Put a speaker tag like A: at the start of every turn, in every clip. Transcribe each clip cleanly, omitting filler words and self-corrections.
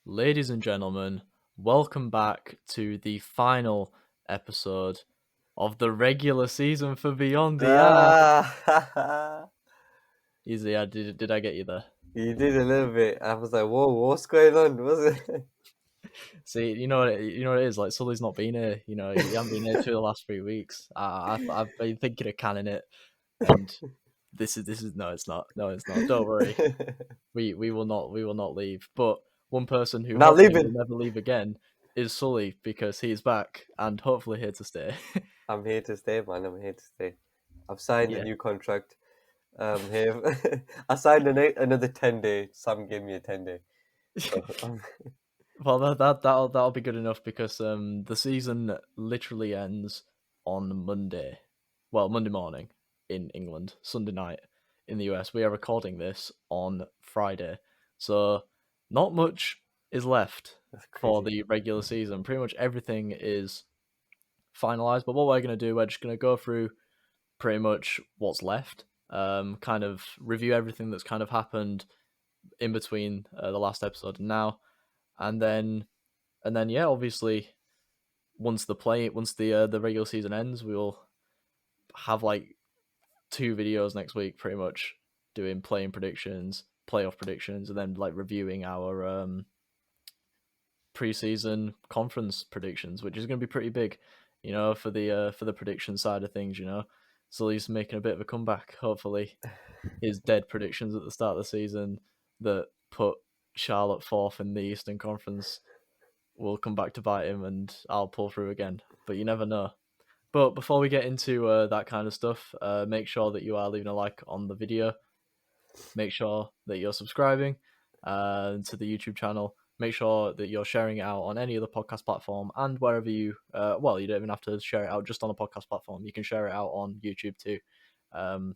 A: Ladies and gentlemen, welcome back to the final episode of the regular season for Beyond the Arc.
B: Ah,
A: Easy, did I get you there?
B: you did a little bit. I was like, whoa, what's going on? Was it?
A: See, you know what it is. Like Sully's not been here. He hasn't been here 2 of the last 3 weeks. I've been thinking of canning it, and this is no, it's not. No, it's not. Don't worry. We will not leave. But one person who
B: Not
A: hopefully will
B: leaving.
A: never leave again is Sully because he is back and hopefully here to stay.
B: I'm here to stay, man. I'm here to stay. I've signed a
A: Yeah.
B: new contract. Here, I signed another 10-day. Sam gave me a 10-day. So,
A: Well, that'll be good enough because the season literally ends on Monday. Well, Monday morning in England, Sunday night in the US. We are recording this on Friday, so not much is left
B: that's
A: for
B: crazy.
A: the regular season. Pretty much everything is finalized. But what we're gonna do, we're just gonna go through pretty much what's left. Kind of review everything that's kind of happened in between the last episode and now, and then yeah, obviously once the regular season ends, we'll have like 2 videos next week, pretty much doing playing predictions, playoff predictions, and then like reviewing our preseason conference predictions, which is going to be pretty big, for the prediction side of things. So he's making a bit of a comeback. Hopefully, his dead predictions at the start of the season that put Charlotte fourth in the Eastern Conference will come back to bite him, and I'll pull through again. But you never know. But before we get into that kind of stuff, make sure that you are leaving a like on the video. Make sure that you're subscribing to the YouTube channel. Make sure that you're sharing it out on any other podcast platform and wherever you. Well, you don't even have to share it out just on a podcast platform. You can share it out on YouTube too. And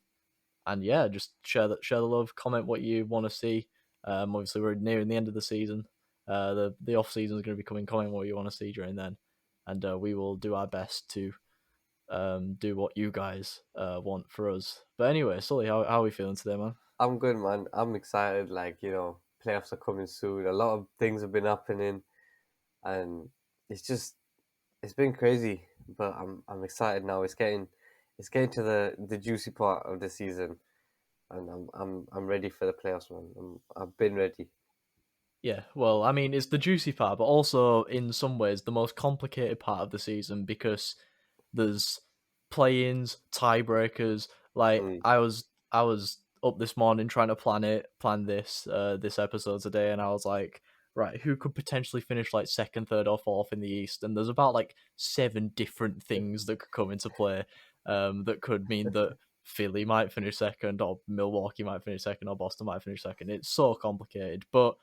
A: yeah, just share the love. Comment what you want to see. Obviously, we're nearing the end of the season. The off season is going to be coming. Comment what you want to see during then, and we will do our best to do what you guys want for us. But anyway, Sully, how are we feeling today, man?
B: I'm good, man. I'm excited. Playoffs are coming soon. A lot of things have been happening, and it's just it's been crazy. But I'm excited now. It's getting to the juicy part of the season, and I'm ready for the playoffs, man. I've been ready.
A: Yeah, well, I mean, it's the juicy part, but also in some ways the most complicated part of the season because there's play-ins, tiebreakers. Like
B: Mm.
A: I was up this morning trying to plan this episode today, and I was like, right, who could potentially finish like second, third, or fourth in the East? And there's about like 7 different things that could come into play. That could mean that Philly might finish second, or Milwaukee might finish second, or Boston might finish second. It's so complicated, but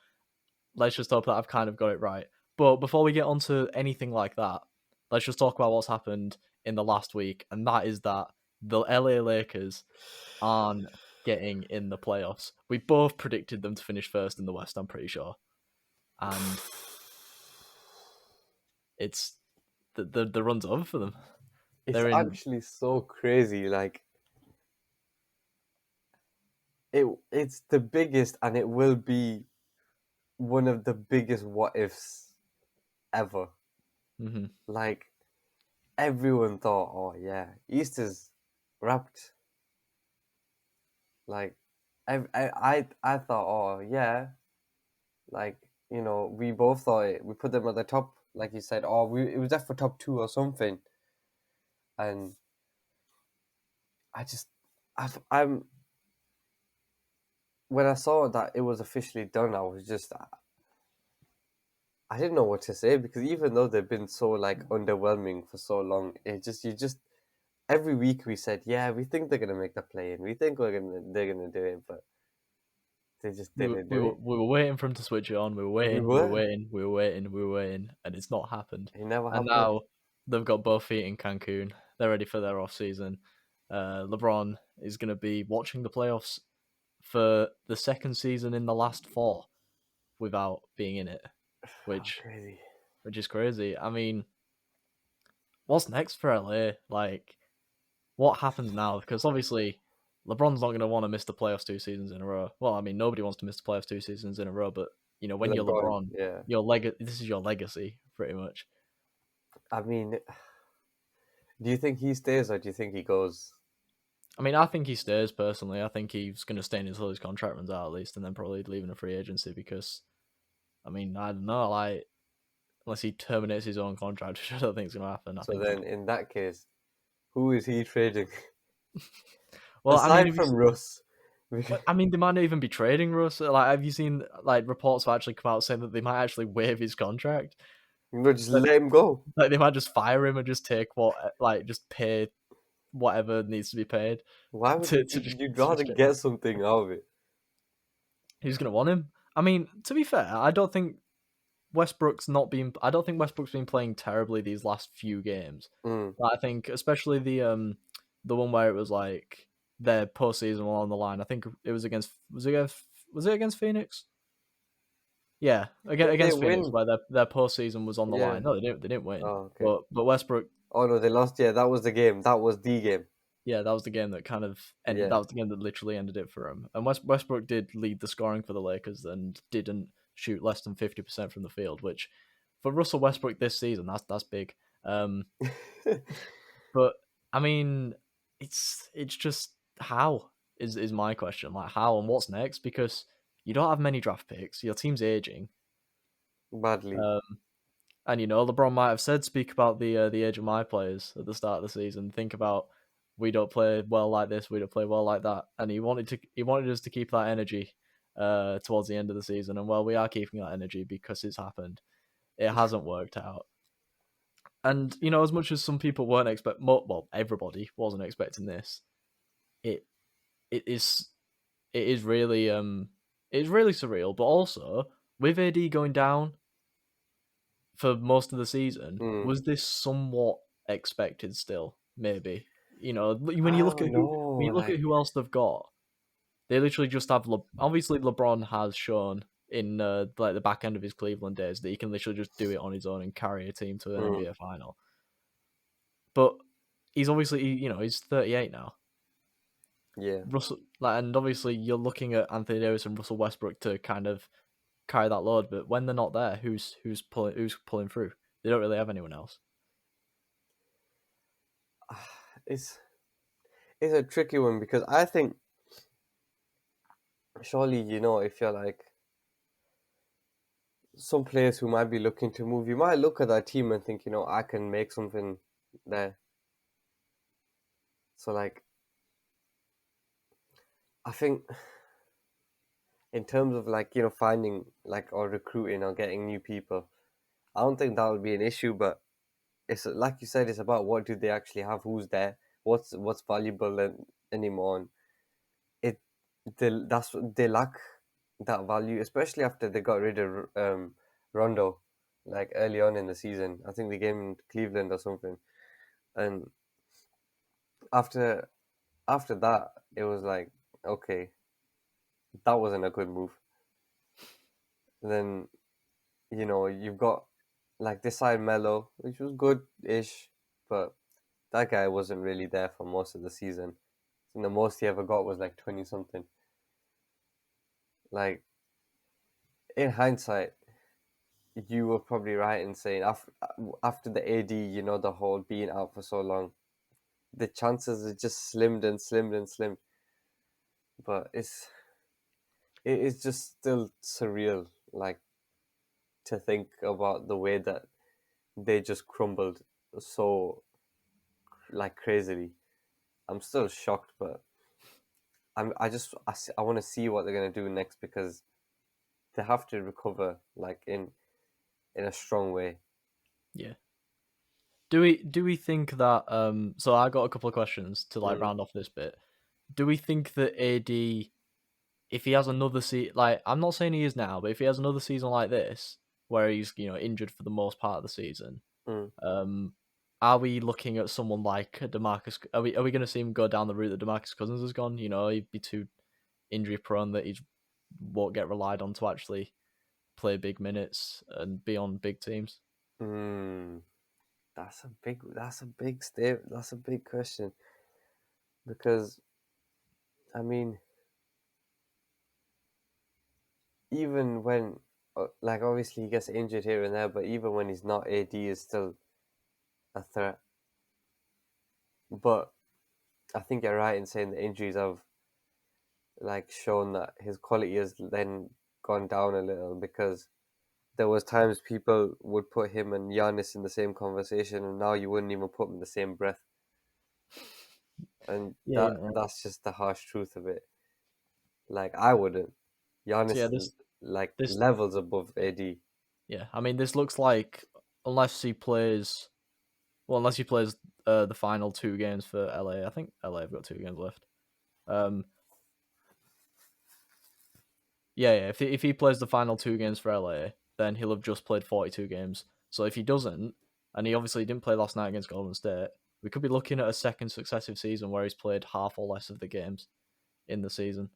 A: let's just hope that I've kind of got it right. But before we get on to anything like that, let's just talk about what's happened in the last week, and that is that the LA Lakers aren't getting in the playoffs. We both predicted them to finish first in the West, I'm pretty sure. And it's the run's over for them.
B: It's
A: They're in.
B: actually so crazy. Like it's the biggest, and it will be one of the biggest what ifs ever.
A: Mhm.
B: Like everyone thought, oh yeah, East is wrapped. Like I thought, oh yeah, like we both thought it. We put them at the top, like you said. Oh, it was just for top two or something. And I just, I'm when I saw that it was officially done, I was just, I didn't know what to say because even though they've been so like underwhelming for so long, you just every week we said, yeah, we think they're gonna make the play in. We think they're gonna do it, but they just
A: We were,
B: didn't
A: we
B: do
A: were
B: it.
A: we were waiting for him to switch it on. We were
B: We
A: waiting, we were
B: were.
A: waiting, we were waiting, we were waiting, and it's not happened.
B: It never
A: And
B: happened.
A: now they've got both feet in Cancun. They're ready for their off season. LeBron is going to be watching the playoffs for the second season in the last 4 without being in it,
B: Oh,
A: which
B: crazy.
A: which is crazy. I mean, what's next for LA? Like, what happens now? Because obviously, LeBron's not going to want to miss the playoffs 2 seasons in a row. Well, I mean, nobody wants to miss the playoffs 2 seasons in a row, but You know, when you're
B: LeBron,
A: LeBron,
B: yeah.
A: this is your legacy, pretty much.
B: I mean, do you think he stays or do you think he goes?
A: I mean, I think he stays personally. I think he's going to stay until his contract runs out at least, and then probably leaving a free agency because, I mean, I don't know, like unless he terminates his own contract, which I don't think is going to happen. I
B: So
A: think he'd.
B: then, in that case, who is he trading
A: Well, I mean,
B: aside
A: if he's,
B: from Russ? Because
A: I mean, they might not even be trading Russ. Like, have you seen like reports have actually come out saying that they might actually waive his contract?
B: just
A: Like,
B: let him go.
A: like they might just fire him and just take like just pay whatever needs to be paid
B: Why would
A: to just
B: you'd
A: to
B: rather
A: just get.
B: get something out of it?
A: Who's going to want him? I mean, to be fair, I don't think Westbrook's not been. I don't think Westbrook's been playing terribly these last few games.
B: Mm.
A: Like, I think especially the one where it was like their postseason were on the line. I think it was against was it against Phoenix? Yeah,
B: Did they
A: against Phoenix,
B: win?
A: where their postseason was on the
B: Yeah.
A: line. No, they didn't win.
B: Oh, okay.
A: But Westbrook,
B: Oh no, they lost. Yeah, that was the game. That was the game.
A: yeah, that was the game that kind of ended.
B: Yeah.
A: That was the game that literally ended it for him. And Westbrook did lead the scoring for the Lakers and didn't shoot less than 50% from the field, which for Russell Westbrook this season, that's big. Um, but I mean, it's just how is my question. Like how and what's next? Because you don't have many draft picks. Your team's aging.
B: Badly.
A: Um, And you know, LeBron might have said, "Speak about the age of my players at the start of the season. Think about we don't play well like this, we don't play well like that." And he wanted us to keep that energy towards the end of the season. And well, we are keeping that energy because it's happened. It hasn't worked out. And you know, as much as some people weren't well, everybody wasn't expecting this. It it is it is really it's really surreal. But also with AD going down for most of the season,
B: Mm.
A: was this somewhat expected still? Maybe. You know, when
B: I
A: you look
B: don't
A: at
B: know. Like,
A: who else they've got, they literally just have obviously LeBron has shown in like the back end of his Cleveland days that he can literally just do it on his own and carry a team to an
B: mm,
A: NBA final. But he's obviously you know, he's 38 now.
B: yeah.
A: Russell like, and obviously you're looking at Anthony Davis and Russell Westbrook to kind of carry that load, but when they're not there, who's pulling through? They don't really have anyone else.
B: It's it's a tricky one because I think surely if you're like some players who might be looking to move, you might look at that team and think, I can make something there. So like, I think in terms of like finding like or recruiting or getting new people, I don't think that would be an issue. But it's like you said, it's about what do they actually have, who's there, what's valuable anymore. And it that's what they lack, that value, especially after they got rid of Rondo, like early on in the season. I think they gave him Cleveland or something, and after that, it was like, okay, that wasn't a good move. Then you've got like this side Mello, which was good-ish, but that guy wasn't really there for most of the season. And the most he ever got was like 20 something. Like, in hindsight, you were probably right in saying after the AD, the whole being out for so long, the chances are just slimmed and slimmed and slimmed. But it is just still surreal, like, to think about the way that they just crumbled so like crazily. I'm still shocked, but I want to see what they're gonna do next because they have to recover like in a strong way.
A: Yeah. Do we think that so I got a couple of questions to like
B: Mm,
A: round off this bit. Do we think that AD if he has another like I'm not saying he is now, but if he has another season like this where he's, you know, injured for the most part of the season,
B: mm.
A: um are we looking at someone like DeMarcus are we going to see him go down the route that DeMarcus Cousins has gone? You know, he'd be too injury prone that he won't get relied on to actually play big minutes and be on big teams.
B: Mm. That's a big step. That's a big question because I mean, even when like obviously he gets injured here and there, but even when he's not, AD is still a threat. But I think you're right in saying the injuries have like shown that his quality has then gone down a little, because there was times people would put him and Giannis in the same conversation, and now you wouldn't even put them in the same breath. And
A: Yeah, you're not wrong.
B: that's just the harsh truth of it. Like I wouldn't.
A: So yeah,
B: Giannis is like
A: this
B: levels above AD.
A: yeah, I mean, this looks like unless he plays, well, unless he plays the final 2 games for LA. I think LA have got 2 games left. Um, yeah. If he plays the final 2 games for LA, then he'll have just played 42 games. So if he doesn't, and he obviously didn't play last night against Golden State, we could be looking at a second successive season where he's played half or less of the games in the season,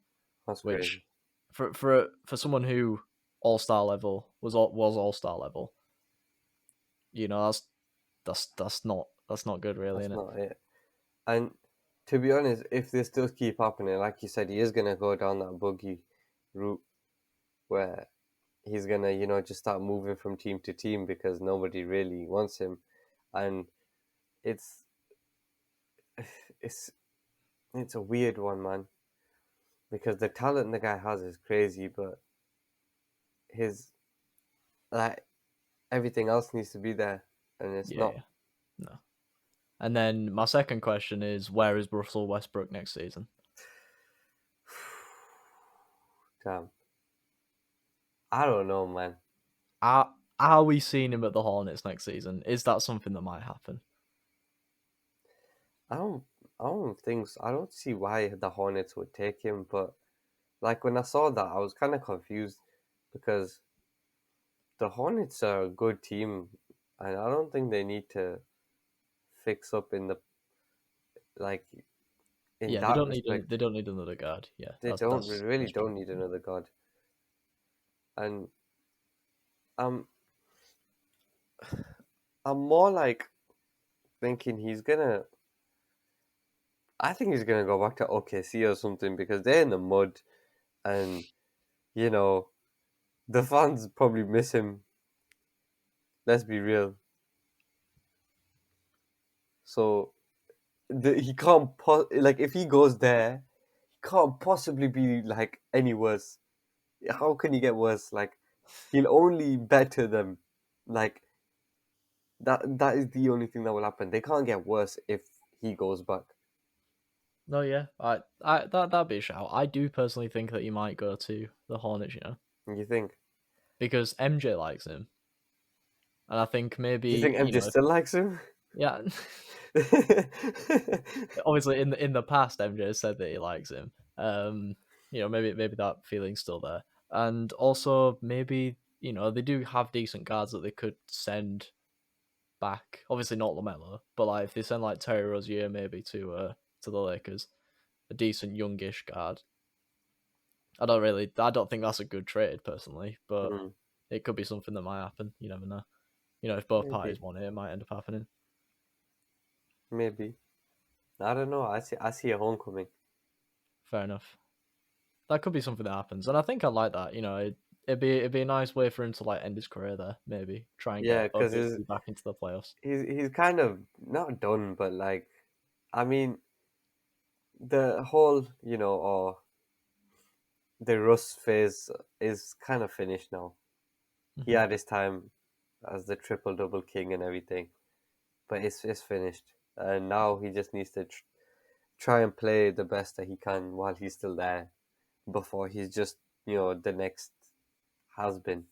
B: That's
A: which
B: crazy.
A: for someone who all-star level was all-star level, that's not good, really,
B: That's
A: isn't it?
B: not it. And to be honest, if this does keep happening, like you said, he is gonna go down that buggy route where he's gonna, just start moving from team to team because nobody really wants him. And it's it's it's a weird one, man, because the talent the guy has is crazy, but his like everything else needs to be there, and it's
A: Yeah,
B: not.
A: yeah, no. And then my second question is, where is Russell Westbrook next season?
B: Damn, I don't know, man.
A: Are we seeing him at the Hornets next season? Is that something that might happen?
B: I don't. I don't think so. I don't see why the Hornets would take him, but like when I saw that, I was kind of confused because the Hornets are a good team, and I don't think they need to fix up in the like in
A: Yeah,
B: that respect.
A: they don't need another guard. Yeah,
B: They don't. They really
A: that's true.
B: don't need another god. And I'm I'm more like thinking he's gonna. I think he's gonna go back to OKC or something because they're in the mud, and you know the fans probably miss him. Let's be real. So he can't like if he goes there, he can't possibly be like any worse. How can he get worse? Like he'll only better them. Like that is the only thing that will happen. They can't get worse if he goes back.
A: No, yeah, that'd be a shout. I do personally think that he might go to the Hornets,
B: You think?
A: because MJ likes him, and I think
B: Do you think
A: maybe
B: MJ still likes him?
A: yeah. Obviously, in the past, MJ has said that he likes him. Maybe that feeling's still there, and also maybe they do have decent guards that they could send back. Obviously, not Lamelo, but like if they send like Terry Rozier maybe to the Lakers, a decent youngish guard. I don't think that's a good trade personally, but
B: Hmm,
A: it could be something that might happen. You never know. If both
B: maybe,
A: parties want it, it might end up happening.
B: maybe. I don't know. I see a homecoming.
A: Fair enough. That could be something that happens, and I think I like that. It'd be a nice way for him to like end his career there. Maybe try and
B: Yeah,
A: get
B: because
A: OKC back into the playoffs.
B: he's kind of not done, but like, I mean, the whole or the Russ phase is kind of finished now. He
A: Hmm.
B: had his time as the triple double king and everything, but it's finished, and now he just needs to try and play the best that he can while he's still there, before he's just the next has been.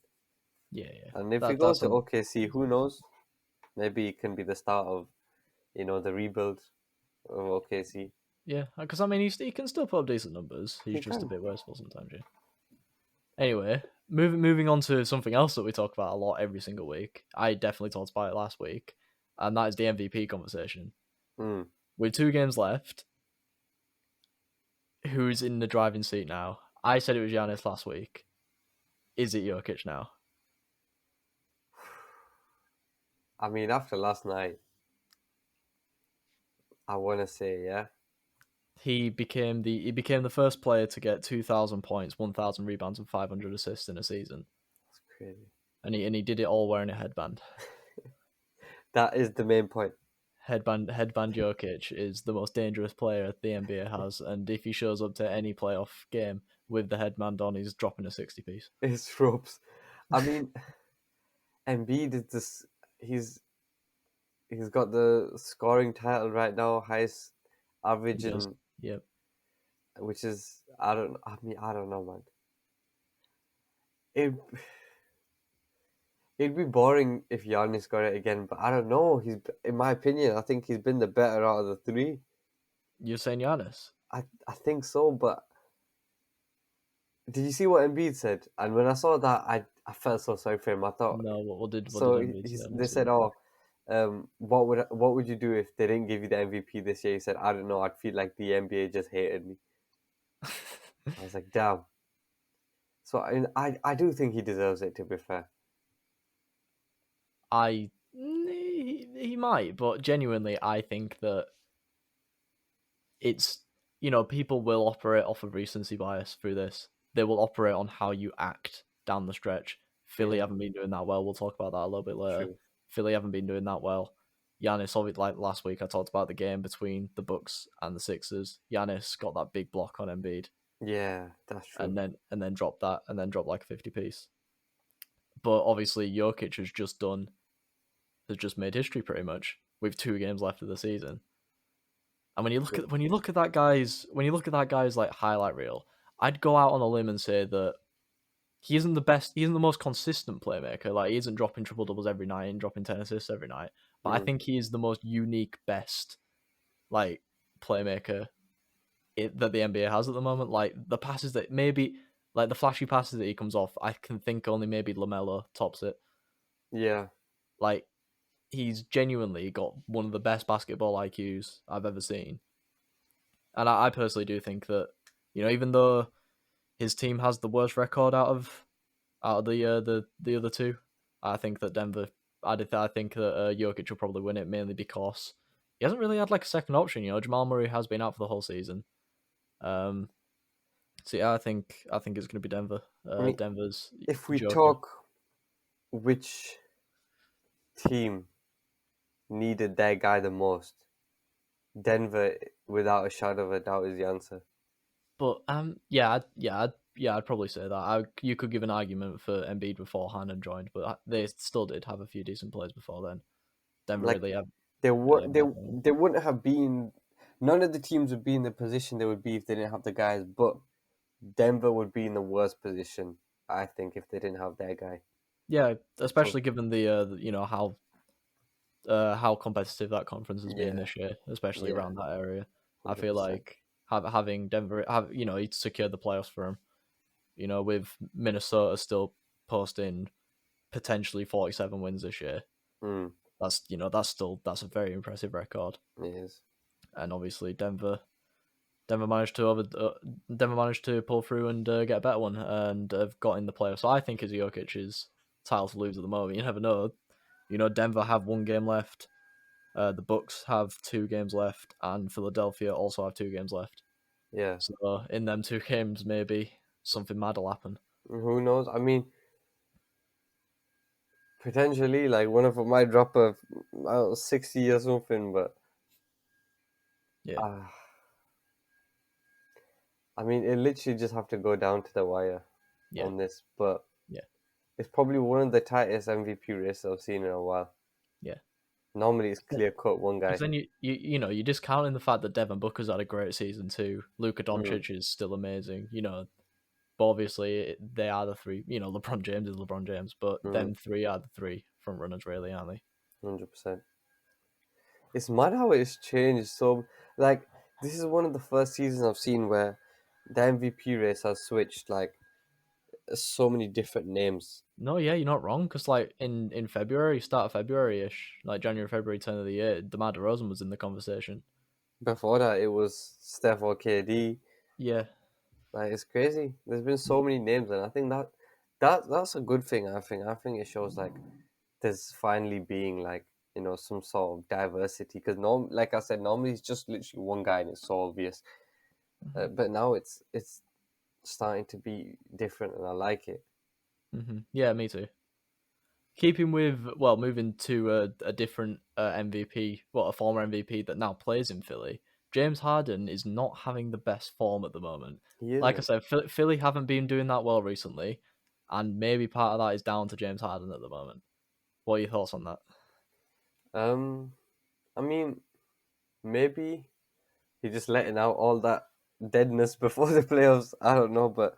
A: Yeah, yeah.
B: And if he
A: That
B: goes
A: that's
B: to
A: un-
B: OKC, who knows? Maybe it can be the start of the rebuild of OKC.
A: yeah, because I mean he can still put up decent numbers. He's
B: He
A: just a
B: can.
A: bit wasteful sometimes. Yeah. Anyway, moving on to something else that we talk about a lot every single week. I definitely talked about it last week, and that is the MVP conversation.
B: Mm.
A: With 2 games left, who's in the driving seat now? I said it was Giannis last week. Is it Jokic now?
B: I mean, after last night, I want to say yeah.
A: He became the first player to get 2,000 points, 1,000 rebounds, and 500 assists in a season.
B: crazy.
A: and he did it all wearing a headband.
B: That is the main point.
A: Headband Jokic is the most dangerous player the NBA has, and if he shows up to any playoff game with the headband on, he's dropping a 60 piece.
B: It's ropes. I mean, Embiid is this. He's got the scoring title right now, highest
A: He
B: average,
A: does.
B: and
A: Yep.
B: which is I don't. I mean, I don't know, man. It it'd be boring if Giannis got it again, but I don't know. In my opinion, I think he's been the better out of the three.
A: You're saying Giannis?
B: I think so, but did you see what Embiid said? And when I saw that, I felt so sorry for him. I thought
A: No. What did
B: so.
A: Embiid say?
B: They said, "Oh, what would you do if they didn't give you the MVP this year?" He said, "I don't know. I'd feel like the NBA just hated me." I was like, "Damn." So I do think he deserves it. To be fair,
A: he might, but genuinely, I think that it's people will operate off of recency bias through this. They will operate on how you act down the stretch. Philly
B: yeah,
A: haven't been doing that well. We'll talk about that a little bit later.
B: true.
A: Philly haven't been doing that well. Giannis, obviously, like last week, I talked about the game between the Bucks and the Sixers. Giannis got that big block on Embiid,
B: Yeah, that's true.
A: and then dropped that, and then dropped like a 50 piece. But obviously, Jokic has just made history pretty much with 2 games left of the season. And
B: True.
A: when you look at that guy's like highlight reel, I'd go out on a limb and say that he isn't the best. He isn't the most consistent playmaker. Like he isn't dropping triple doubles every night and dropping 10 assists every night. But I
B: Mm,
A: think he is the most unique, best like playmaker that the NBA has at the moment. Like the passes that maybe like the flashy passes that he comes off, I can think only maybe LaMelo tops it.
B: yeah.
A: Like he's genuinely got one of the best basketball IQs I've ever seen. And I personally do think that, even though his team has the worst record out of the other two, I think that Denver. I think that Jokic will probably win it mainly because he hasn't really had like a second option. Jamal Murray has been out for the whole season. Um, so yeah, I think it's going to be Denver.
B: I mean,
A: Denver's
B: if we
A: Joker.
B: talk which team needed their guy the most, Denver, without a shadow of a doubt, is the answer.
A: But I'd probably say that. You could give an argument for Embiid before Harden joined, but they still did have a few decent players before then. Denver
B: Like they
A: really
B: would,
A: have
B: they
A: that going.
B: they wouldn't have been. None of the teams would be in the position they would be if they didn't have the guys. But Denver would be in the worst position, I think, if they didn't have their guy.
A: Yeah,
B: So
A: especially given how competitive that conference has been
B: yeah,
A: this year, especially
B: yeah,
A: around that area. I feel
B: 100%.
A: like having Denver, he secured the playoffs for him. With Minnesota still posting potentially 47 wins this year.
B: Mm,
A: That's a very impressive record.
B: it is.
A: And obviously Denver managed to pull through and get a better one and have got in the playoffs. So I think it's Jokic's title to lose at the moment. You never know. Denver have 1 game left. The Bucks have 2 games left, and Philadelphia also have 2 games left.
B: Yeah.
A: So in them 2 games, maybe something mad will happen.
B: Who knows? I mean, potentially, like one of them might drop a, I don't know, 60 or something, but
A: Yeah,
B: uh, I mean, it literally just have to go down to the wire
A: yeah,
B: on this. But
A: yeah,
B: it's probably one of the tightest MVP races I've seen in a while.
A: yeah.
B: Normally, it's clear cut one
A: Because
B: guy.
A: then you're discounting the fact that Devin Booker's had a great season too. Luka
B: Mm,
A: Doncic is still amazing. But obviously they are the three. LeBron James is LeBron James, but
B: mm,
A: them three are the three front runners, really, aren't they?
B: 100%. It's mad how it's changed. So, like, this is one of the first seasons I've seen where the MVP race has switched, like, so many different names.
A: No, yeah, you're not wrong. Because like in February, start of February ish, like January, February, turn of the year, DeMar DeRozan was in the conversation.
B: Before that, it was Steph or KD.
A: Yeah,
B: Like it's crazy. There's been so many names, and I think that's a good thing. I think it shows like there's finally being like some sort of diversity. Because like I said, normally it's just literally one guy and it's so obvious. But now it's starting to be different, and I like it.
A: yeah, me too. keeping with moving to a different MVP, a former MVP that now plays in Philly. James Harden is not having the best form at the moment.
B: He
A: Like I
B: isn't.
A: said, Philly haven't been doing that well recently, and maybe part of that is down to James Harden at the moment. What are your thoughts on that?
B: Um, I mean, maybe he's just letting out all that deadness before the playoffs. I don't know, but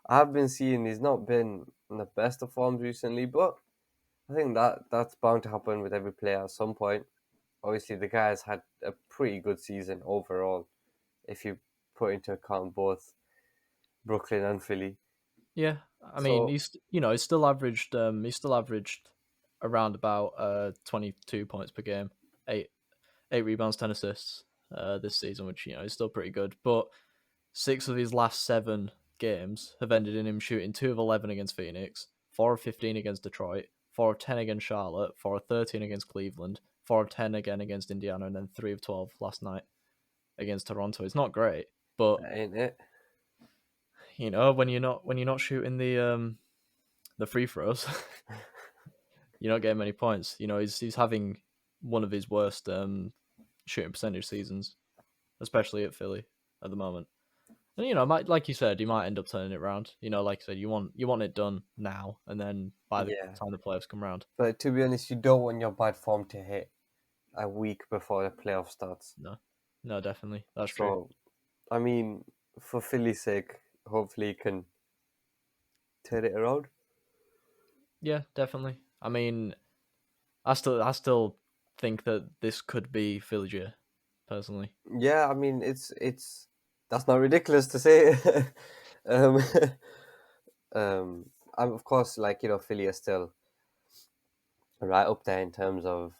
B: I've been seeing he's not been in the best of forms recently. But I think that's bound to happen with every player at some point. Obviously, the guy has had a pretty good season overall, if you put into account both Brooklyn and Philly.
A: Yeah, I mean
B: So
A: he's still averaged around about 22 points per game, eight rebounds, 10 assists this season, which is still pretty good. But 6 of his last 7 games have ended in him shooting 2 of 11 against Phoenix, 4 of 15 against Detroit, 4 of 10 against Charlotte, 4 of 13 against Cleveland, 4 of 10 again against Indiana, and then 3 of 12 last night against Toronto. It's not great, but
B: that ain't it.
A: when you're not shooting the free throws, you're not getting many points. He's having one of his worst shooting percentage seasons, especially at Philly at the moment. And like you said, you might end up turning it around. Like I said, you want it done now, and then by the
B: Yeah,
A: time the playoffs come around,
B: but to be honest, you don't want your bad form to hit a week before the playoff starts.
A: no, no, definitely, that's true.
B: So, I mean, for Philly's sake, hopefully he can turn it around.
A: Yeah, definitely. I mean, I still think that this could be Philly year, personally.
B: Yeah, I mean, it's that's not ridiculous to say. um, I'm of course like Philly are still right up there in terms of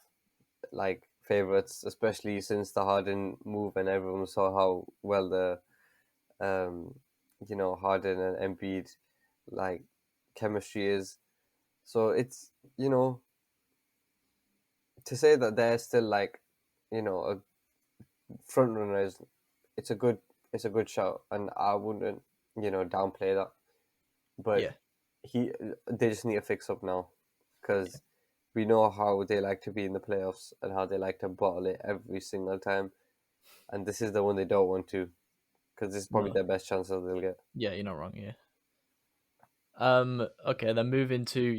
B: like favorites, especially since the Harden move and everyone saw how well the um Harden and Embiid like chemistry is. So it's to say that they're still like a front runner is it's a good it's a good shout, and I wouldn't downplay that. But
A: Yeah,
B: they just need to fix up now because we know how they like to be in the playoffs and how they like to bottle it every single time, and this is the one they don't want to because this is probably
A: no,
B: their best chance that they'll get.
A: yeah, you're not wrong. Yeah. Okay, then moving to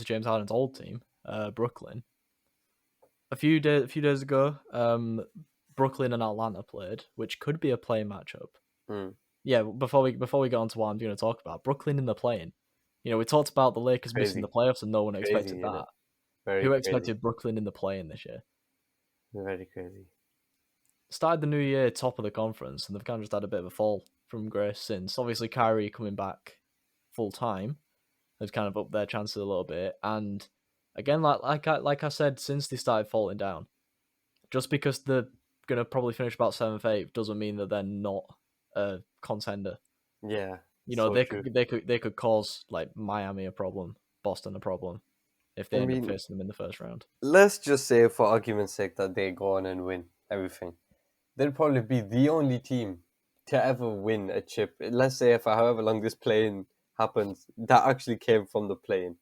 A: James Harden's old team, Brooklyn. A few days ago, Brooklyn and Atlanta played, which could be a play matchup.
B: Mm,
A: Yeah, before we get on to what I'm going to talk about, Brooklyn in the play-in. We talked about the Lakers missing the
B: crazy,
A: playoffs, and no one
B: crazy,
A: expected
B: isn't it?
A: that.
B: Very
A: Who
B: crazy,
A: expected Brooklyn in the play-in this year?
B: very crazy.
A: Started the new year top of the conference, and they've kind of just had a bit of a fall from grace since. Obviously, Kyrie coming back full time has kind of upped their chances a little bit. And again, like I said, since they started falling down, just because they're gonna probably finish about 7th, 8th doesn't mean that they're not a contender.
B: Yeah,
A: You know,
B: so
A: they
B: true.
A: could they could they could cause like Miami a problem, Boston a problem if
B: I
A: they end up
B: mean,
A: facing them in the first round.
B: let's just say for argument's sake that they go on and win everything. They'll probably be the only team to ever win a chip. Let's say for however long this plane happens, that actually came from the plane.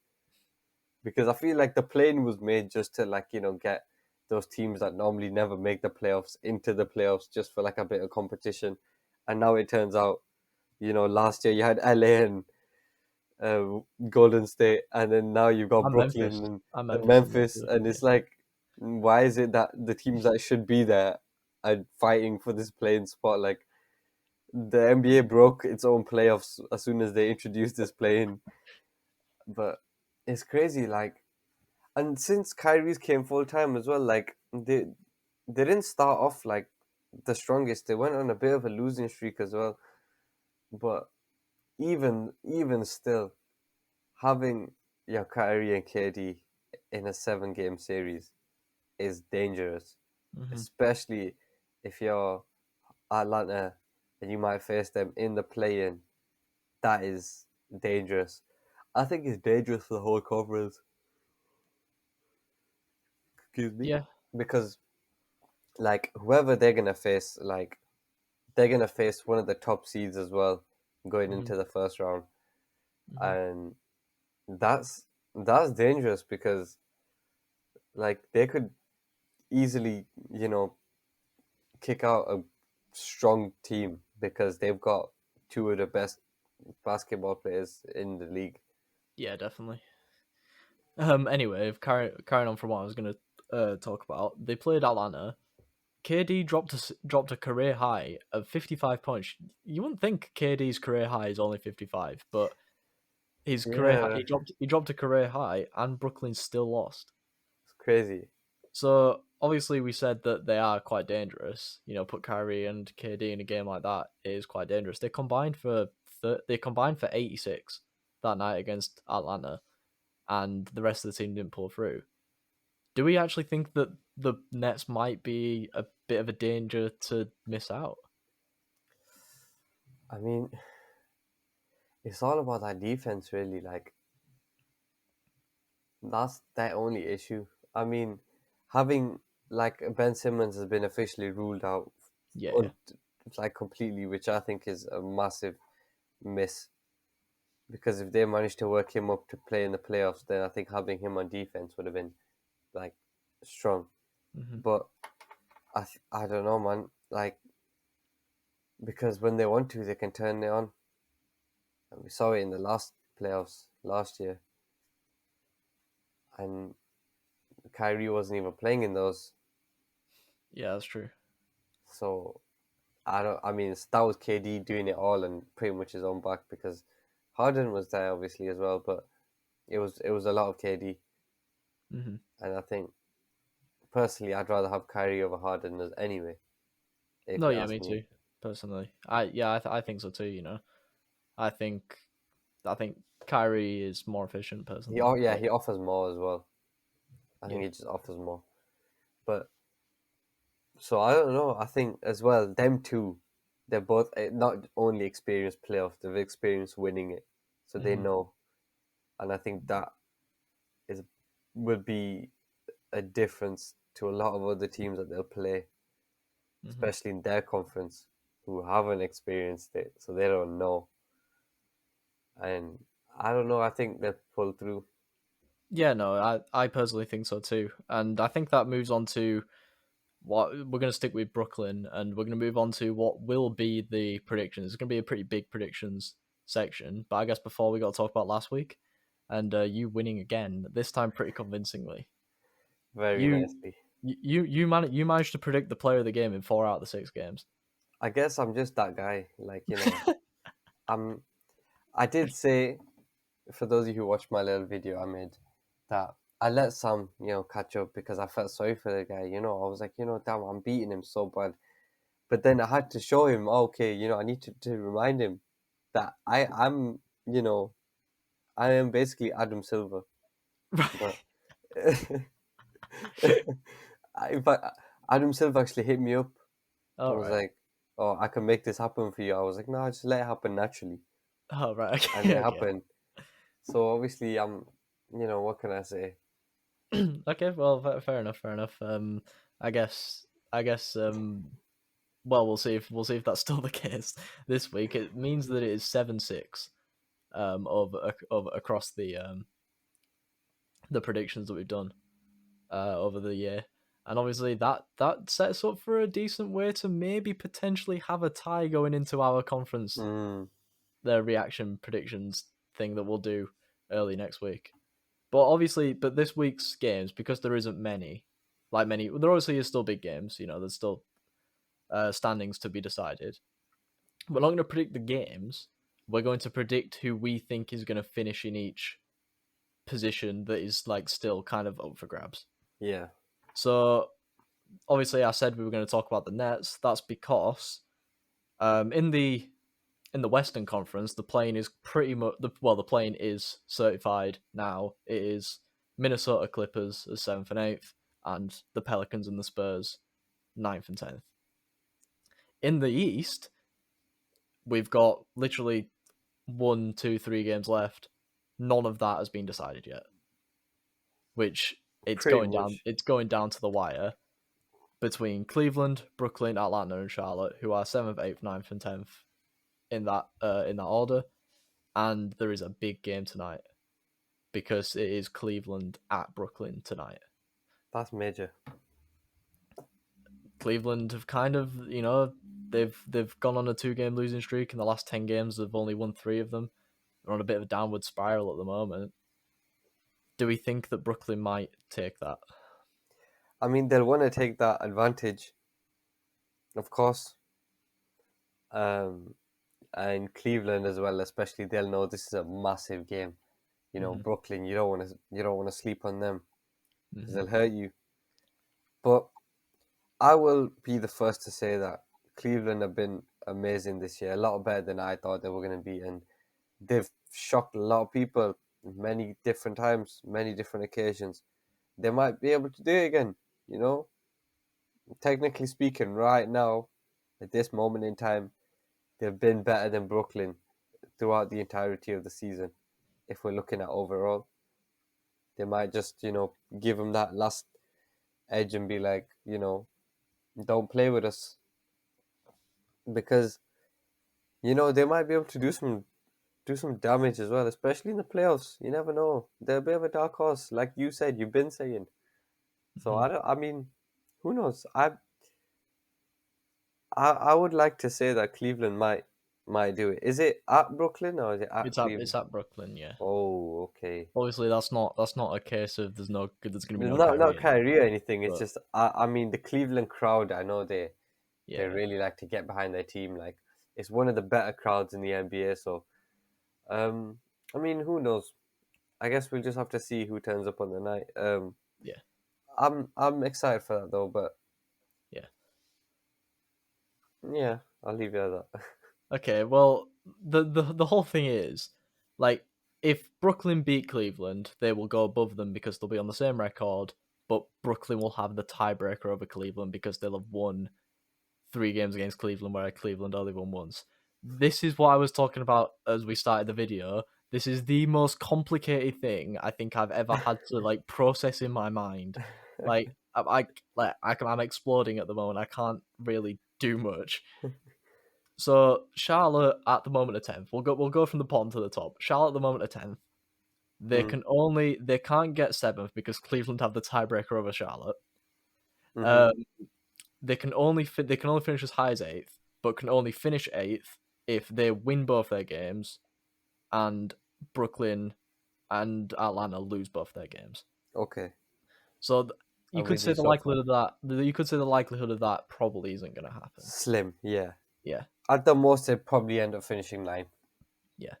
B: Because I feel like the plane was made just to get those teams that normally never make the playoffs into the playoffs just for like a bit of competition. And now it turns out, last year you had LA and Golden State, and then now you've got
A: I'm Memphis.
B: Brooklyn
A: I'm
B: and
A: Memphis in this
B: Memphis,
A: too.
B: and
A: Yeah.
B: it's like, why is it that the teams that should be there are fighting for this playing spot? Like the NBA broke its own playoffs as soon as they introduced this playing, but it's crazy. Like, and since Kyrie's came full time as well, like they didn't start off like the strongest. They went on a bit of a losing streak as well, but even still having your Kyrie and KD in a 7 game series is dangerous,
A: Hmm.
B: especially if you're Atlanta and you might face them in the play-in. That is dangerous. I think it's dangerous for the whole conference. Excuse me,
A: Yeah.
B: because like whoever they're gonna face, like they're gonna face one of the top seeds as well going
A: Hmm.
B: into the first round,
A: Hmm.
B: and that's that's dangerous because like they could easily, kick out a strong team because they've got two of the best basketball players in the league.
A: Yeah, definitely. Anyway, carrying on from what I was gonna talk about, they played Atlanta. KD dropped a career high of 55 points. You wouldn't think KD's career high is only 55, but his career high,
B: Yeah,
A: he dropped a career high, and Brooklyn still lost.
B: it's crazy.
A: So obviously, we said that they are quite dangerous. Put Kyrie and KD in a game like that, it is quite dangerous. They combined for 86 that night against Atlanta, and the rest of the team didn't pull through. Do we actually think that the Nets might be a bit of a danger to miss out?
B: I mean, it's all about that defense, really. Like, that's their only issue. I mean, having like Ben Simmons has been officially ruled out,
A: Yeah, yeah.
B: un- like completely, which I think is a massive miss. Because if they managed to work him up to play in the playoffs, then I think having him on defense would have been like strong.
A: Hmm.
B: But I don't know, man. Like because when they want to, they can turn it on. And we saw it in the last playoffs last year, and Kyrie wasn't even playing in those.
A: Yeah, that's true.
B: So I don't. I mean, that was KD doing it all and pretty much his own back because Harden was there obviously as well, but it was a lot of KD,
A: Hmm.
B: and I think personally I'd rather have Kyrie over Harden as anyway. If
A: No,
B: you
A: yeah,
B: ask
A: me
B: me,
A: too. Personally, I think so too. I think I think Kyrie is more efficient personally,
B: yeah,
A: but
B: he offers more as well. I think
A: yeah.
B: he just offers more. But so I don't know. I think as well, them two, they're both not only experienced playoffs, they've experienced winning it, so they
A: Hmm.
B: know. And I think that is would be a difference to a lot of other teams that they'll play,
A: Hmm.
B: especially in their conference, who haven't experienced it, so they don't know. And I don't know. I think they'll pull through.
A: Yeah, no, I personally think so too, and I think that moves on to what we're going to stick with Brooklyn, and we're going to move on to what will be the predictions. It's going to be a pretty big predictions section, but I guess before we got to talk about last week, and you winning again this time pretty convincingly.
B: Very
A: You
B: nicely.
A: you managed to predict the player of the game in 4 out of the 6 games.
B: I guess I'm just that guy. Like I'm. I did say for those of you who watched my little video I made that I let Sam, catch up because I felt sorry for the guy. I was like, damn, I'm beating him so bad. But then I had to show him, okay, I need to remind him that you know, I am basically Adam Silver. But
A: Right.
B: in fact, Adam Silver actually hit me up and
A: All
B: was
A: right.
B: like, oh, I can make this happen for you. I was like, no, just let it happen naturally.
A: All right.
B: And it
A: Okay. Okay.
B: happened. So obviously, what can I say?
A: Okay. Well, fair enough. Fair enough. I guess. I guess. Well, we'll see if that's still the case this week. It means that it is 7-6. Of across the predictions that we've done over the year, and obviously that sets up for a decent way to maybe potentially have a tie going into our conference,
B: Mm,
A: the reaction predictions thing that we'll do early next week. But this week's games, because there isn't many, there obviously is still big games. There's still standings to be decided. We're not going to predict the games. We're going to predict who we think is going to finish in each position that is like still kind of up for grabs.
B: yeah.
A: So obviously, I said we were going to talk about the Nets. That's because in the Western Conference, the plane is pretty much the plane is certified now. It is Minnesota Clippers as 7th and 8th, and the Pelicans and the Spurs 9th and 10th. In the East, we've got literally 1, 2, 3 games left. None of that has been decided yet, which it's
B: Pretty
A: going down.
B: much.
A: It's going down to the wire between Cleveland, Brooklyn, Atlanta, and Charlotte, who are 7th, 8th, 9th, and 10th in that order. And there is a big game tonight. because it is Cleveland at Brooklyn tonight.
B: That's major.
A: Cleveland have kind of, they've gone on a 2-game losing streak. In the last 10 games, they've only won 3 of them. They're on a bit of a downward spiral at the moment. Do we think that Brooklyn might take that?
B: I mean, they'll want to take that advantage, of course. And Cleveland as well, especially, they'll know this is a massive game. Brooklyn, you don't want to sleep on them because they'll hurt you. But I will be the first to say that Cleveland have been amazing this year, a lot better than I thought they were going to be, and they've shocked a lot of people many different times, many different occasions. They might be able to do it again, Technically speaking, right now, at this moment in time, they've been better than Brooklyn throughout the entirety of the season. If we're looking at overall, they might just, give them that last edge and be like, don't play with us. Because, they might be able to do some damage as well, especially in the playoffs. You never know. They're a bit of a dark horse, like you said, you've been saying. So I mean, who knows? I would like to say that Cleveland might do it. Is it at Brooklyn or is it at Cleveland?
A: It's at Brooklyn, yeah.
B: Oh, okay.
A: Obviously, that's not a case of there's going to be no
B: Not
A: Kyrie.
B: Kyrie or anything. It's
A: but,
B: just I mean the Cleveland crowd. I know they
A: yeah.
B: really like to get behind their team. Like it's one of the better crowds in the NBA. So, I mean, who knows? I guess we'll just have to see who turns up on the night.
A: Yeah.
B: I'm excited for that though, but
A: yeah,
B: I'll leave it at that.
A: Okay, well, the whole thing is, like, if Brooklyn beat Cleveland, they will go above them because they'll be on the same record, but Brooklyn will have the tiebreaker over Cleveland because they'll have won 3 games against Cleveland, where Cleveland only won once. This is what I was talking about as we started the video. This is the most complicated thing I think I've ever had to process in my mind. I'm exploding at the moment. I can't really do much. So Charlotte at the moment are 10th. We'll go from the bottom to the top. Charlotte at the moment are 10th. They can't get 7th because Cleveland have the tiebreaker over Charlotte. They can only finish as high as 8th, but can only finish 8th if they win both their games, and Brooklyn and Atlanta lose both their games.
B: Okay.
A: So you could say the likelihood of that probably isn't going to happen.
B: Slim, yeah.
A: Yeah.
B: At the most, they'd probably end up finishing 9th.
A: Yeah.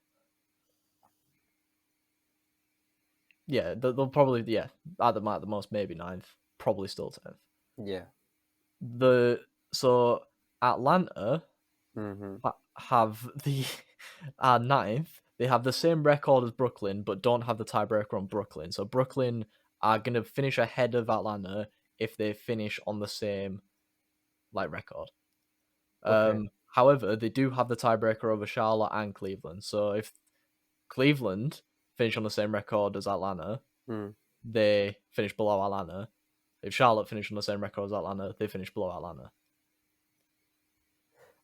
A: Yeah, they'll probably at the most maybe 9th, probably still 10th.
B: Yeah.
A: So Atlanta have the 9th. They have the same record as Brooklyn, but don't have the tiebreaker on Brooklyn. So Brooklyn are going to finish ahead of Atlanta if they finish on the same record. Okay. However, they do have the tiebreaker over Charlotte and Cleveland. So if Cleveland finish on the same record as Atlanta, they finish below Atlanta. If Charlotte finish on the same record as Atlanta, they finish below Atlanta.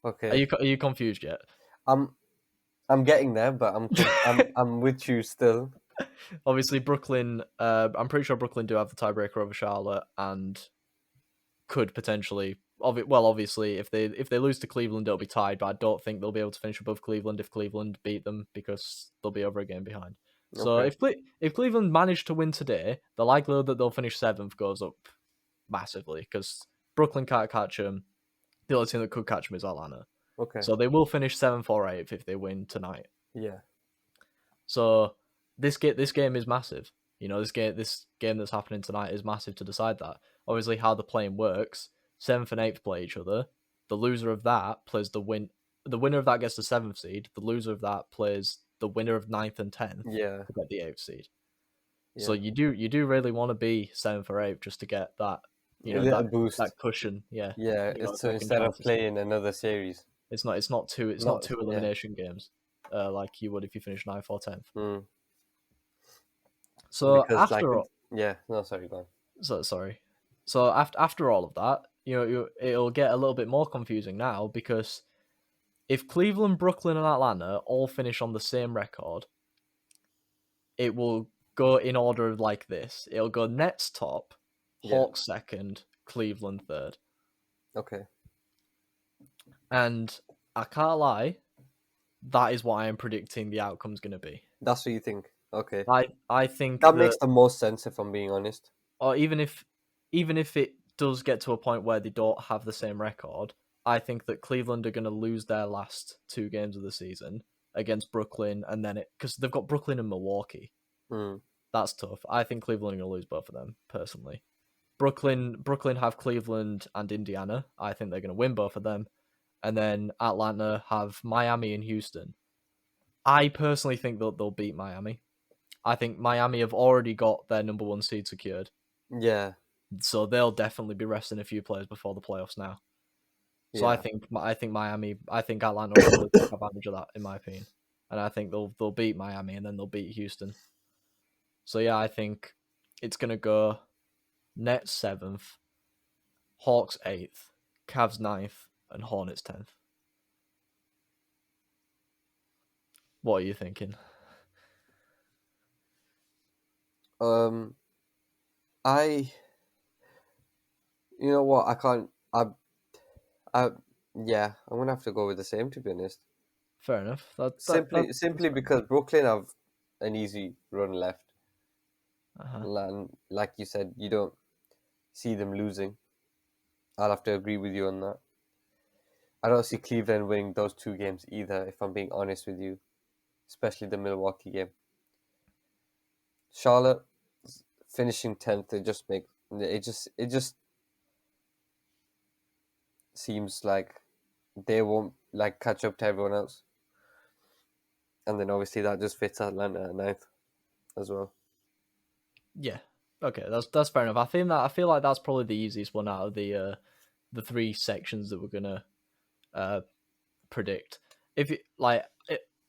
B: Okay.
A: Are you confused yet?
B: I'm getting there, but I'm with you still.
A: Obviously, Brooklyn. I'm pretty sure Brooklyn do have the tiebreaker over Charlotte and could potentially. Obviously, if they lose to Cleveland, it'll be tied. But I don't think they'll be able to finish above Cleveland if Cleveland beat them because they'll be over a game behind. So if Cleveland manage to win today, the likelihood that they'll finish 7th goes up massively because Brooklyn can't catch them. The only team that could catch them is Atlanta.
B: Okay.
A: So they will finish 7th or 8th if they win tonight.
B: Yeah.
A: So this game is massive. This game that's happening tonight is massive to decide that. Obviously, how the playing works, 7th and 8th play each other. The loser of that plays the win. The winner of that gets the 7th seed. The loser of that plays the winner of 9th and 10th to get the 8th seed. Yeah. So you do really want to be 7th or 8th just to get that that boost, that cushion. Yeah.
B: Yeah. So instead of playing another series,
A: it's not two elimination games like you would if you finish 9th or 10th. So
B: because
A: after all,
B: sorry, go on.
A: So after all of that, it'll get a little bit more confusing now because if Cleveland, Brooklyn, and Atlanta all finish on the same record, it will go in order like this. It'll go Nets top,
B: Yeah.
A: Hawks second, Cleveland third.
B: Okay.
A: And I can't lie, that is what I am predicting the outcome's going to be.
B: That's what you think. Okay.
A: I think
B: That
A: that,
B: makes the most sense if I'm being honest.
A: or even if it does get to a point where they don't have the same record, I think that Cleveland are going to lose their last 2 games of the season against Brooklyn, and then because they've got Brooklyn and Milwaukee. That's tough. I think Cleveland are going to lose both of them, personally. Brooklyn have Cleveland and Indiana. I think they're going to win both of them. And then Atlanta have Miami and Houston. I personally think they'll beat Miami. I think Miami have already got their number 1 seed secured.
B: Yeah.
A: So they'll definitely be resting a few players before the playoffs now. So
B: Yeah.
A: I think Atlanta will probably take advantage of that, in my opinion. And I think they'll beat Miami and then they'll beat Houston. So yeah, I think it's gonna go Nets 7th, Hawks 8th, Cavs 9th, and Hornets 10th. What are you thinking?
B: I you know what, I can't yeah, I'm gonna have to go with the same, to be honest.
A: Fair enough.
B: Simply because Brooklyn have an easy run left.
A: Uh-huh.
B: And like you said, you don't see them losing. I'll have to agree with you on that. I don't see Cleveland winning those 2 games either, if I'm being honest with you, especially the Milwaukee game. Charlotte finishing 10th, it just seems like they won't like catch up to everyone else. And then obviously that just fits Atlanta at 9th as well.
A: Yeah. Okay, that's fair enough. I feel like that's probably the easiest one out of the 3 sections that we're gonna predict.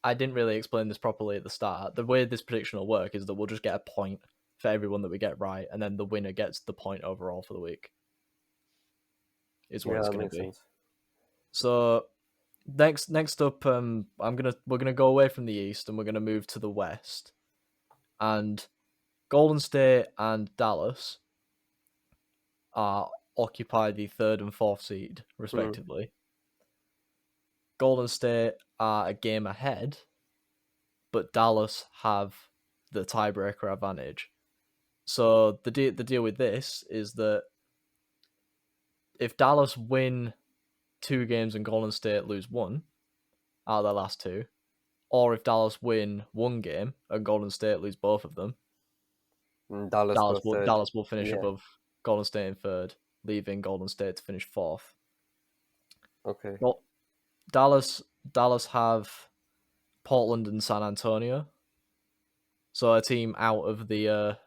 A: I didn't really explain this properly at the start. The way this prediction will work is that we'll just get a point for everyone that we get right, and then the winner gets the point overall for the week. Is what it's
B: that
A: going
B: makes
A: to be.
B: sense.
A: So next up, we're gonna go away from the East and we're gonna move to the West, and Golden State and Dallas are occupy the 3rd and 4th seed respectively. Golden State are a game ahead, but Dallas have the tiebreaker advantage. So the deal with this is that if Dallas win 2 games and Golden State lose 1 out of their last 2, or if Dallas win 1 game and Golden State lose both of them,
B: Dallas go third.
A: Dallas will finish above Golden State in 3rd, leaving Golden State to finish 4th.
B: Okay.
A: Well, Dallas have Portland and San Antonio, so a team out of the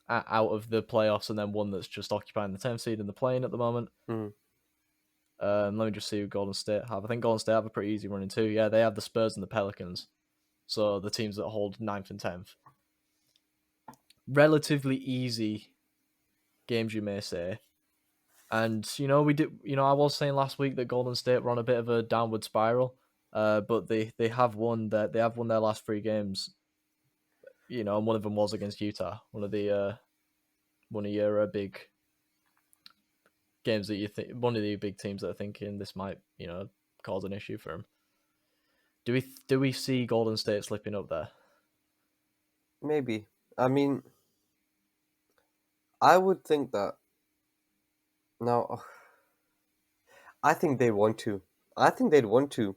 A: playoffs, and then one that's just occupying the 10th seed in the play-in at the moment. Let me just see who Golden State have. I think Golden State have a pretty easy running too. Yeah, they have the Spurs and the Pelicans, so the teams that hold 9th and 10th. Relatively easy games, you may say. And I was saying last week that Golden State were on a bit of a downward spiral, but they have won their last 3 games. And one of them was against Utah, one of your big games that you think, one of the big teams that are thinking this might cause an issue for them. Do we see Golden State slipping up there?
B: Maybe. I mean, I would think that. No, I think they want to. I think they'd want to,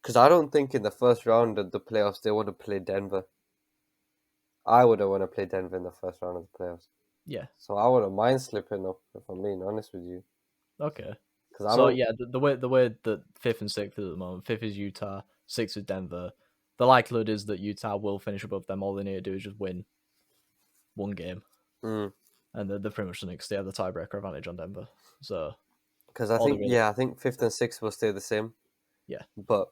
B: because I don't think in the first round of the playoffs they want to play Denver. I wouldn't want to play Denver in the first round of the playoffs.
A: Yeah.
B: So I wouldn't mind slipping up, if I'm being honest with you.
A: Okay.
B: So
A: yeah, the way that 5th and 6th is at the moment. 5th is Utah, 6th is Denver. The likelihood is that Utah will finish above them. All they need to do is just win 1 game, and they're pretty much the next. They have the tiebreaker advantage on Denver. So
B: because I think 5th and 6th will stay the same.
A: Yeah,
B: but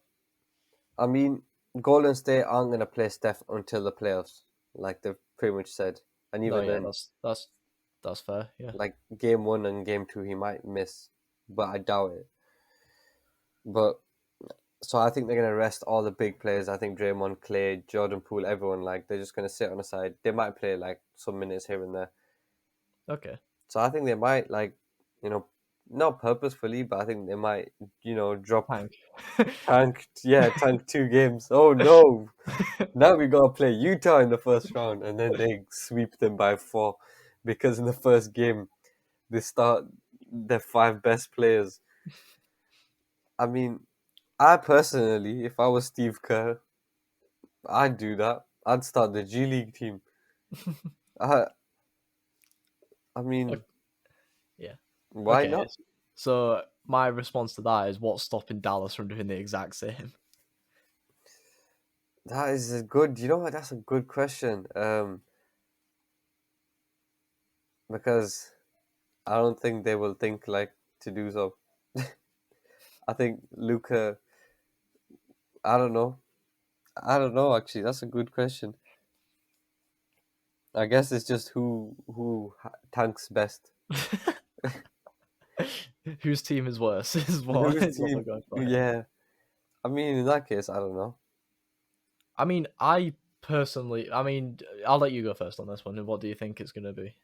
B: I mean, Golden State aren't going to play Steph until the playoffs, like they've pretty much said. And even then,
A: that's fair. Yeah,
B: like game 1 and game 2, he might miss, but I doubt it. But So I think they're gonna rest all the big players. I think Draymond, Clay, Jordan Poole, everyone, like they're just gonna sit on the side. They might play like some minutes here and there.
A: Okay.
B: So I think they might like, you know, not purposefully, but I think they might, drop
A: Tank.
B: tank 2 games. Oh no. Now we gotta play Utah in the first round and then they sweep them by 4 because in the first game they start their 5 best players. I mean, I personally, if I was Steve Kerr, I'd do that. I'd start the G League team. I I mean,
A: Yeah.
B: why
A: Okay.
B: not?
A: So my response to that is what's stopping Dallas from doing the exact same?
B: That is a good. You know what? That's a good question. Because I don't think they will think like to do so. I think Luca. I don't know. I don't know. Actually, that's a good question. I guess it's just who tanks best.
A: Whose team is worse is what
B: Whose
A: is what we're
B: team?
A: going for here.
B: Yeah. I mean, in that case, I don't know.
A: I mean, I personally, I mean, I'll let you go first on this one. What do you think it's going to be?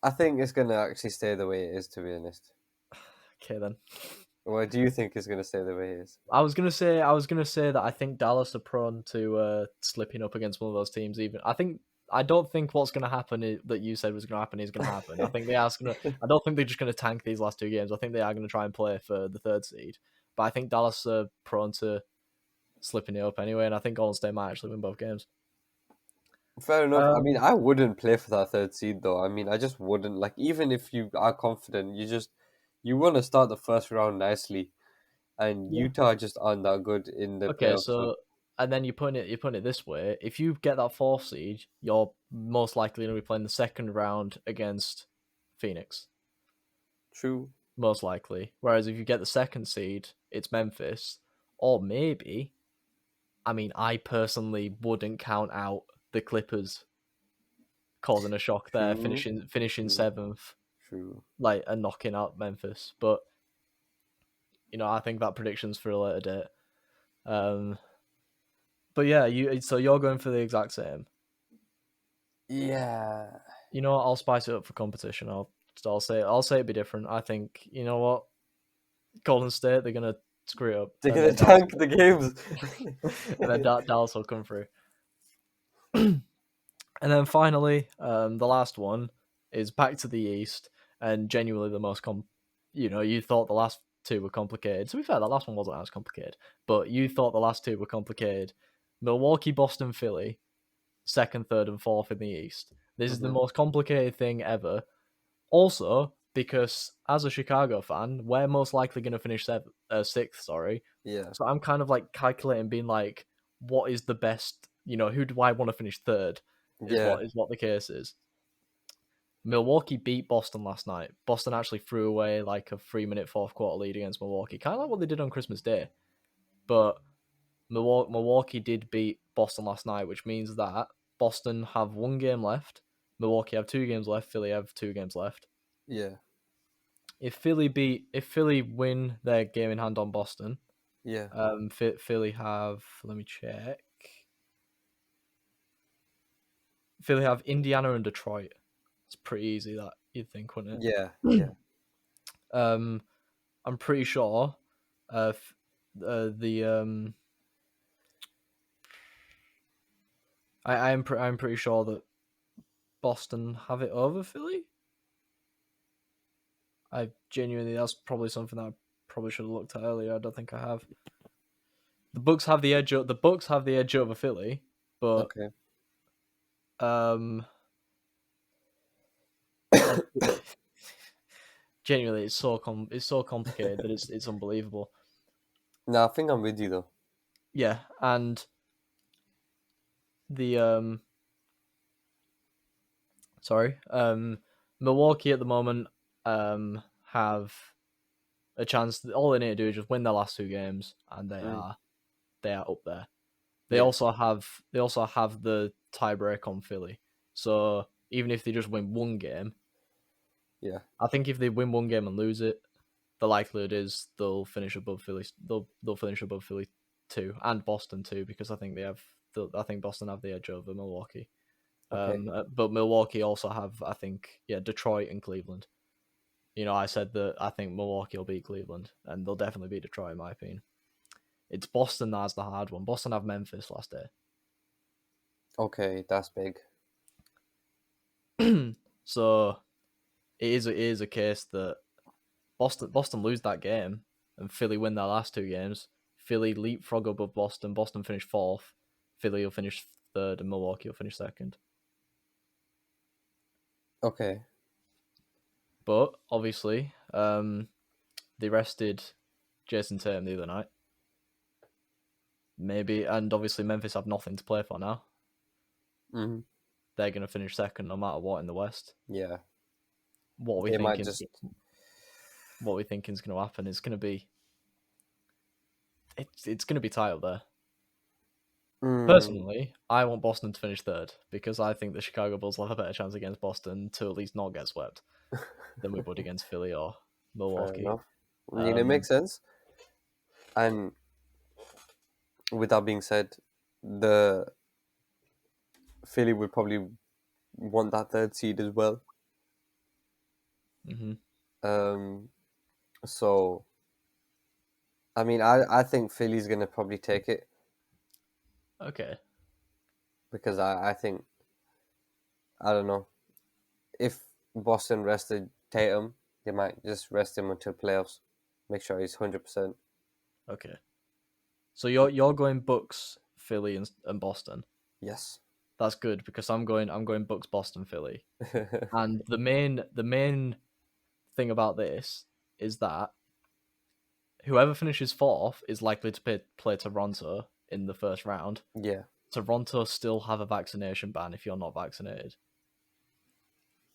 B: I think it's gonna actually stay the way it is. To be honest,
A: Okay, then.
B: what do you think is gonna stay the way it is?
A: I was gonna say that I think Dallas are prone to slipping up against one of those teams. Even I don't think what's gonna happen that you said was gonna happen is gonna happen. I think they are gonna. I don't think they're just gonna tank these last 2 games. I think they are gonna try and play for the 3rd seed. But I think Dallas are prone to slipping it up anyway, and I think Golden State might actually win both games.
B: Fair enough. I mean,
A: Um,
B: I wouldn't play for that 3rd seed though. I mean, I just wouldn't. Like, even if you are confident, you want to start the first round nicely, and
A: yeah.
B: Utah just aren't that good in the
A: Okay,
B: playoffs. So
A: so and then you put it this way: if you get that 4th seed, you're most likely going to be playing the 2nd round against Phoenix.
B: true.
A: Most likely. Whereas if you get the 2nd seed, it's Memphis, or maybe. I mean, I personally wouldn't count out the Clippers causing a shock there,
B: True.
A: finishing
B: True.
A: 7th,
B: True.
A: like and knocking out Memphis. But I think that prediction's for a later date. Um, but yeah, you're going for the exact same.
B: Yeah.
A: You know what? I'll spice it up for competition. I'll say it'd be different. I think you know what Golden State they're gonna screw it up,
B: They're
A: and
B: gonna
A: then Dallas
B: tank the games.
A: and then Dallas will come through. And then finally, the last one is back to the East, and genuinely the most you thought the last 2 were complicated. To be fair, that last one wasn't as complicated, but you thought the last 2 were complicated. Milwaukee, Boston, Philly, 2nd, 3rd, and 4th in the East. This is the
B: Hmm.
A: most complicated thing ever. Also, because as a Chicago fan, we're most likely going to finish 6th. Sorry,
B: Yeah.
A: so I'm kind of like calculating, being like, what is the best? Who do I want to finish 3rd?
B: Yeah.
A: Is what the case is. Milwaukee beat Boston last night. Boston actually threw away like a 3-minute 4th quarter lead against Milwaukee, kind of like what they did on Christmas Day. But Milwaukee did beat Boston last night, which means that Boston have 1 game left. Milwaukee have 2 games left. Philly have 2 games left.
B: Yeah.
A: If Philly win their game in hand on Boston,
B: Yeah.
A: Philly have, let me check. Philly have Indiana and Detroit. It's pretty easy, that you'd think, wouldn't
B: Yeah.
A: it?
B: Yeah.
A: I'm pretty sure. The I'm pretty sure that Boston have it over Philly. I genuinely, that's probably something that I probably should have looked at earlier. I don't think I have. The Bucks have the edge. The Bucks have the edge over Philly, but
B: Okay.
A: um, I, genuinely, it's so complicated that it's unbelievable.
B: No, I think I'm with you though.
A: Yeah, and the sorry, Milwaukee at the moment have a chance. All they need to do is just win their last 2 games, and
B: Mm.
A: they are up there.
B: Yeah.
A: They also have the tiebreak on Philly. So even if they just win 1 game,
B: Yeah.
A: I think if they win 1 game and lose it, the likelihood is they'll finish above Philly. They'll finish above Philly too, and Boston too, because I think I think Boston have the edge over Milwaukee.
B: Okay.
A: But Milwaukee also have, I think, Detroit and Cleveland. I said that I think Milwaukee will beat Cleveland, and they'll definitely beat Detroit, in my opinion. It's Boston that's the hard one. Boston have Memphis last day.
B: Okay, that's big.
A: So it is a case that Boston lose that game and Philly win their last two games. Philly leapfrog above Boston. Boston finish fourth. Philly will finish third, and Milwaukee will finish second.
B: Okay.
A: But obviously, they rested Jason Tatum the other night. Maybe, and obviously Memphis have nothing to play for now.
B: Mm-hmm.
A: They're going to finish second no matter what in the West.
B: Yeah.
A: What we
B: They
A: think
B: might
A: is
B: just...
A: what we think is going to happen is going to be it's going to be tight up there. Personally, I want Boston to finish third because I think the Chicago Bulls will have a better chance against Boston to at least not get swept than we would against Philly or Milwaukee.
B: Fair enough. It makes sense. And with that being said, the Philly would probably want that third seed as well.
A: Mm-hmm.
B: So, I mean, I think Philly's going to probably take it.
A: Okay.
B: Because I think, I don't know, if Boston rested Tatum, they might just rest him until playoffs. Make sure he's 100%.
A: Okay. So you're going Bucks, Philly, and Boston.
B: Yes.
A: That's good because I'm going Bucks, Boston, Philly. And the main thing about this is that whoever finishes fourth is likely to play Toronto in the first round.
B: Yeah.
A: Toronto still have a vaccination ban if you're not vaccinated.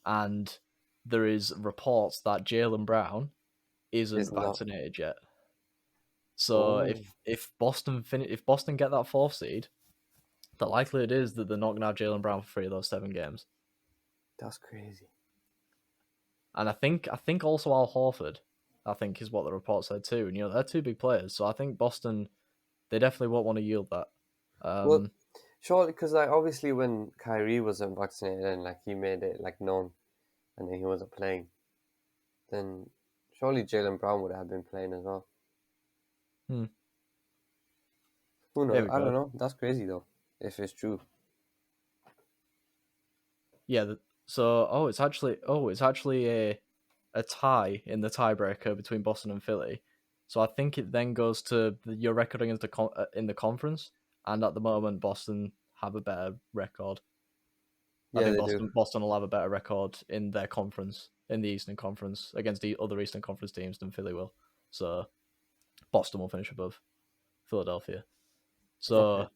A: And there is reports that Jaylen Brown isn't vaccinated yet. So if Boston get that fourth seed, the likelihood is that they're not going to have Jaylen Brown for 3 of those 7 games.
B: That's crazy.
A: And I think also Al Horford, I think, is what the report said too. And they're 2 big players, so I think Boston, they definitely won't want to yield that.
B: Well, surely, because obviously when Kyrie wasn't vaccinated and he made it known, and then he wasn't playing, then surely Jaylen Brown would have been playing as well. Who knows? I don't know. That's crazy though, if it's true.
A: Yeah. So it's actually a tie in the tiebreaker between Boston and Philly. So I think it then goes to your record against in the conference, and at the moment Boston have a better record.
B: Yeah,
A: I think Boston will have a better record in their conference, in the Eastern Conference, against the other Eastern Conference teams than Philly will. So Boston will finish above Philadelphia. So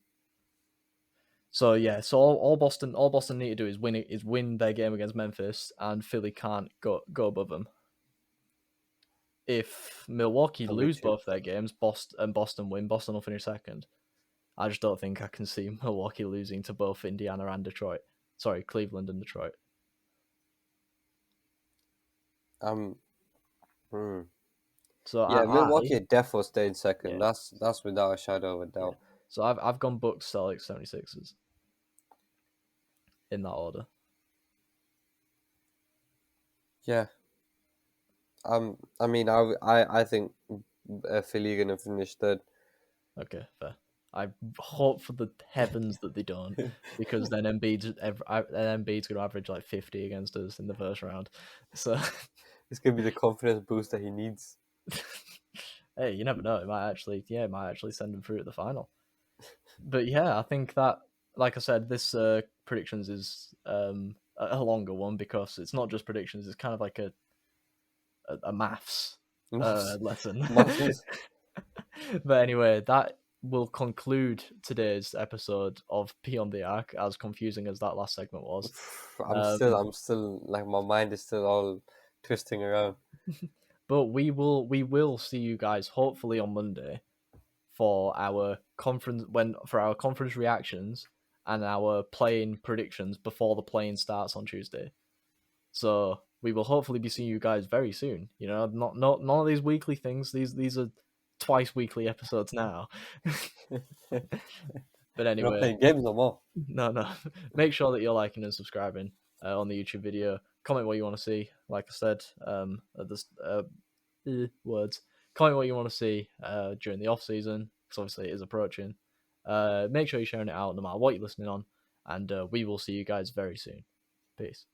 A: all Boston need to do is win their game against Memphis, and Philly can't go above them. If Milwaukee lose both their games, Boston win, Boston will finish second. I just don't think I can see Milwaukee losing to both Indiana and Detroit. Sorry, Cleveland and Detroit. So
B: yeah, Milwaukee definitely stayed second.
A: Yeah.
B: That's without a shadow of a doubt.
A: Yeah. So I've gone Bucks, Celtics, 76ers in that order.
B: Yeah. I mean, I think Philly gonna finish third.
A: Okay, fair. I hope for the heavens that they don't, because then Embiid's going to average 50 against us in the first round. So
B: it's going to be the confidence boost that he needs.
A: Hey, you never know. It might actually send him through at the final. But yeah, I think that, like I said, this predictions is a longer one because it's not just predictions. It's kind of like a maths lesson. But anyway, that will conclude today's episode of Beyond the Arc, as confusing as that last segment was.
B: I'm still my mind is still all twisting around.
A: But we will see you guys hopefully on Monday for our conference reactions and our playing predictions before the playing starts on Tuesday. So we will hopefully be seeing you guys very soon. You know, not none of these weekly things. These are twice weekly episodes now. But
B: You're not
A: anyway,
B: playing games no more.
A: no. Make sure that you're liking and subscribing on the YouTube video. Comment what you want to see. Like I said, at this words. Comment what you want to see during the off season, because obviously it is approaching. Make sure you're sharing it out no matter what you're listening on, and we will see you guys very soon. Peace.